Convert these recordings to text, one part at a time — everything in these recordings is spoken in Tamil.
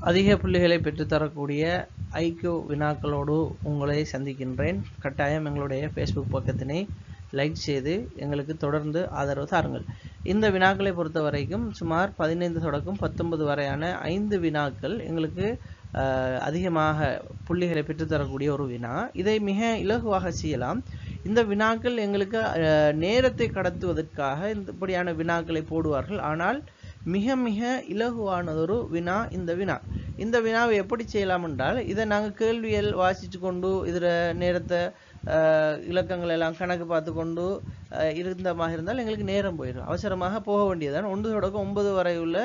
அதிக புள்ளிகளை பெற்றுத்தரக்கூடிய ஐக்யூ வினாக்களோடு உங்களை சந்திக்கின்றேன். கட்டாயம் எங்களுடைய ஃபேஸ்புக் பக்கத்தினை லைக் செய்து எங்களுக்கு தொடர்ந்து ஆதரவு தாருங்கள். இந்த வினாக்களை பொறுத்த வரைக்கும் சுமார் 15 தொடக்கம் 19 வரையான 5 வினாக்கள் எங்களுக்கு அதிகமாக புள்ளிகளை பெற்றுத்தரக்கூடிய ஒரு வினா. இதை மிக இலகுவாக செய்யலாம். இந்த வினாக்கள் எங்களுக்கு நேரத்தை கடத்துவதற்காக இப்படியான வினாக்களை போடுவார்கள். ஆனால் மிக மிக இலகுவானதொரு வினா இந்த வினா. இந்த வினாவை எப்படி செய்யலாம் என்றால், இதை நாங்கள் கேள்வியல் வாசித்து கொண்டு இதில் நேரத்தை இலக்கங்கள் எல்லாம் கணக்கு பார்த்து கொண்டு இருந்தமாக இருந்தால் எங்களுக்கு நேரம் போயிடும். அவசரமாக போக வேண்டியதுதான். 1 தொடக்கம் 9 வரை உள்ள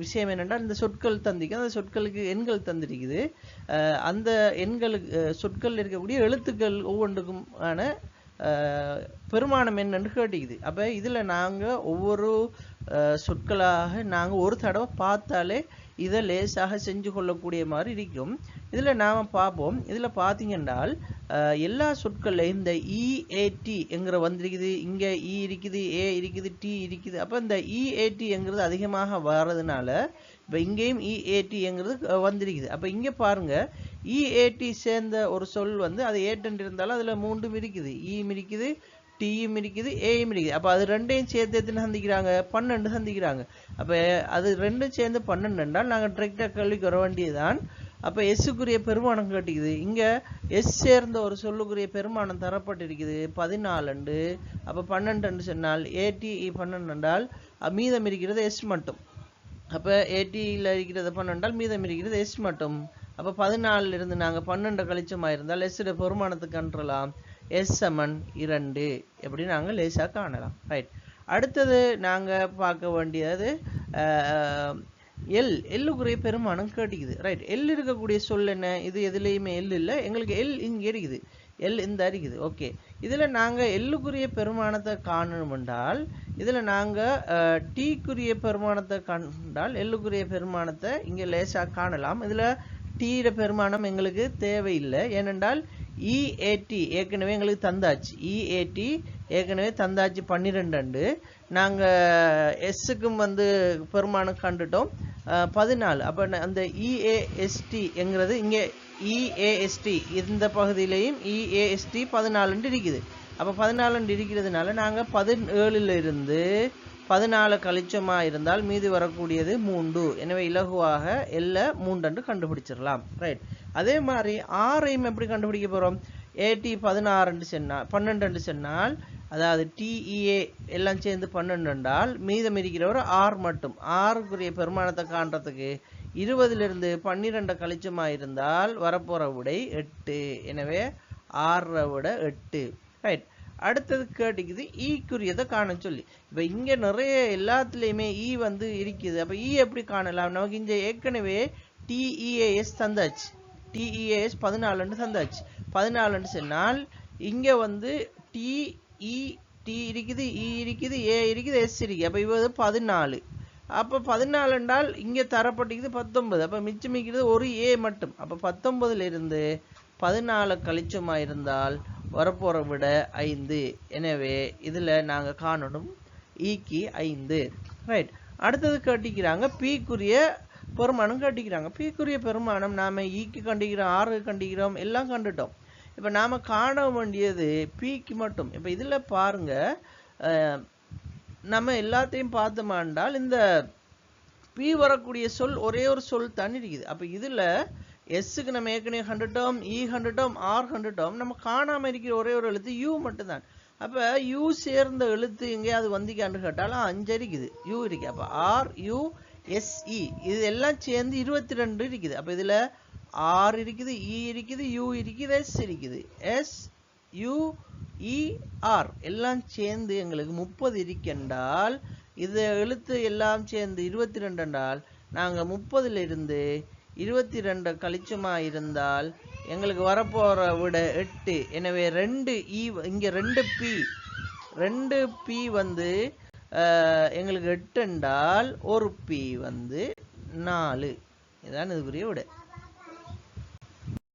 விஷயம் என்னென்றால், இந்த சொற்கள் தந்திக்கு அந்த சொற்களுக்கு எண்கள் தந்திருக்குது. அந்த எண்களுக்கு சொற்கள் இருக்கக்கூடிய எழுத்துக்கள் ஒவ்வொன்றுக்கும் ஆன பெருமானம் என்னன்னு கேட்டிக்குது. அப்போ இதில் நாங்கள் ஒவ்வொரு சொற்களாக நாங்கள் ஒரு தடவை பார்த்தாலே இதை லேசாக செஞ்சு கொள்ளக்கூடிய மாதிரி இருக்கும். இதில் நாம் பார்ப்போம். இதில் பார்த்தீங்கன்னால் எல்லா சொற்களில் இந்த இஏடி என்கிற வந்திருக்குது. இங்கே இ இருக்குது, ஏ இருக்குது, டி இருக்குது. அப்போ இந்த இஏடிங்கிறது அதிகமாக வர்றதுனால இப்போ இங்கேயும் இஏடிங்கிறது வந்திருக்குது. அப்போ இங்கே பாருங்கள், இஏடி சேர்ந்த ஒரு சொல் வந்து அது ஏட்டென்று இருந்தாலும் அதில் 3 இருக்குது. ஈயும் இருக்குது, டியும் இருக்குது, ஏயும் இருக்குது. அப்போ அது ரெண்டையும் சேர்த்து எத்தனை சந்திக்கிறாங்க? 12 சந்திக்கிறாங்க. அப்போ அது ரெண்டும் சேர்ந்து 12 என்றால் நாங்கள் டிரெக்டாக கேள்விக்கு வர வேண்டியதுதான். அப்போ எஸ்ஸுக்குரிய பெருமானம் கேட்டிக்குது. இங்கே எஸ் சேர்ந்த ஒரு சொல்லுக்குரிய பெருமானம் தரப்பட்டிருக்குது 14. அப்போ 12 சொன்னால் ஏடி 12 என்றால் மீதம் இருக்கிறது எஸ் மட்டும். அப்போ ஏடியில் இருக்கிறது 12 மீதம் இருக்கிறது எஸ் மட்டும். அப்போ 14 இருந்து நாங்கள் 12 கழிச்சமாக இருந்தால் எஸ்ஸோட பெருமானத்துக்கு கண்டுலாம் எஸ் சமன் 2 எப்படி நாங்கள் லேசாக காணலாம். ரைட். அடுத்தது நாங்கள் பார்க்க வேண்டியது எல்லுக்குரிய பெருமானம் கேட்டிக்குது. ரைட். எல் இருக்கக்கூடிய சொல் என்ன? இது எதுலேயுமே எல் இல்லை. எங்களுக்கு எல் இங்கே இருக்குது, எல் இந்த இருக்குது. ஓகே. இதில் நாங்கள் எல்லுக்குரிய பெருமானத்தை காணணும் என்றால் இதில் நாங்கள் டீக்குரிய பெருமானத்தை கண்டால் எல்லுக்குரிய பெருமானத்தை இங்கே லேசாக காணலாம். இதில் டீட பெருமானம் எங்களுக்கு தேவையில்லை. ஏனென்றால் இஏடி ஏற்கனவே எங்களுக்கு தந்தாச்சு. இஏடி ஏற்கனவே தந்தாச்சு 12. நாங்கள் எஸ்ஸுக்கும் வந்து பெருமானம் கண்டுட்டோம் 14. அப்போ அந்த இஏஎஸ்டி என்கிறது இங்கே இஏஎஸ்டி இந்த பகுதியிலையும் இஏஎஸ்டி 14 இருக்குது. அப்போ 14 இருக்கிறதுனால நாங்கள் 17 இருந்து 14 கழிச்சமாக இருந்தால் மீது வரக்கூடியது 3. எனவே இலகுவாக எல்லை 3 கண்டுபிடிச்சிடலாம். ரைட். அதே மாதிரி ஆரையும் எப்படி கண்டுபிடிக்க போகிறோம்? ஏடி 16 சொன்னால் 12 சொன்னால் அதாவது டிஇஏ எல்லாம் சேர்ந்து 12 என்றால் மீதம் இருக்கிற ஒரு ஆர் மட்டும். ஆறுக்குரிய பெருமானத்தை காண்றதுக்கு 20 12 கழிச்சமாக இருந்தால் வரப்போகிற விடை 8. எனவே 6 விட 8. ரைட். அடுத்தது கேட்டிக்குது ஈக்குரியதை காண சொல்லி. இப்போ இங்கே நிறைய எல்லாத்துலேயுமே ஈ வந்து இருக்குது. அப்போ ஈ எப்படி காணலாம்? நமக்கு இங்கே ஏற்கனவே டிஇஏஎஸ் தந்தாச்சு. டிஇஏஎஸ் 14 தந்தாச்சு. 14 சொன்னால் இங்கே வந்து டி இருக்குது, இ இருக்குது, ஏ இருக்குது, எஸ் இருக்குது. அப்போ இது 14. அப்போ 14 என்றால் இங்கே தரப்பட்டிருக்குது 19. அப்போ மிச்சம் மிக்கிறது ஒரு ஏ மட்டும். அப்போ 19 14 கழிச்சமாக இருந்தால் வரப்போகிற விட 5. எனவே இதில் நாங்கள் காணணும் ஈக்கு 5. ரைட். அடுத்தது கட்டிக்கிறாங்க பீக்குரிய பெருமானம் கட்டிக்கிறாங்க. பீக்குரிய பெருமானம் நாம் ஈக்கு கண்டிக்கிறோம், ஆறுக்கு கண்டிக்கிறோம், எல்லாம் கண்டுட்டோம். இப்போ நாம் காண வேண்டியது பீக்கு மட்டும். இப்போ இதில் பாருங்கள், நம்ம எல்லாத்தையும் பார்த்தோமாண்டால் இந்த பி வரக்கூடிய சொல் ஒரே ஒரு சொல் தான் இருக்குது. அப்போ இதில் எஸ்ஸுக்கு நம்ம ஏற்கனவே கண்டுட்டோம், இ கண்டுட்டோம், ஆர் கண்டுட்டோம். நம்ம காணாமல் இருக்கிற ஒரே ஒரு எழுத்து யூ மட்டும்தான். அப்போ யூ சேர்ந்த எழுத்து எங்கே அது வந்திக்கான்னு கேட்டாலும் 5 இருக்குது, யூ இருக்குது. அப்போ ஆர் யூ எஸ்இ இது எல்லாம் சேர்ந்து 22 இருக்குது. அப்போ இதில் ஆர் இருக்குது, இ இருக்குது, யூ இருக்குது, எஸ் இருக்குது. எஸ் யூ இ ஆர் எல்லாம் சேர்ந்து எங்களுக்கு 30 இருக்கின்றால் இது எழுத்து எல்லாம் சேர்ந்து 22 என்றால் நாங்கள் 30 இருந்து 22 கழிச்சமாக இருந்தால் எங்களுக்கு வரப்போகிற விட 8. எனவே 2 இ இங்கே 2 பி வந்து எங்களுக்கு 8 என்றால் ஒரு பி வந்து 4. இதுதான் இதுக்குரிய விட.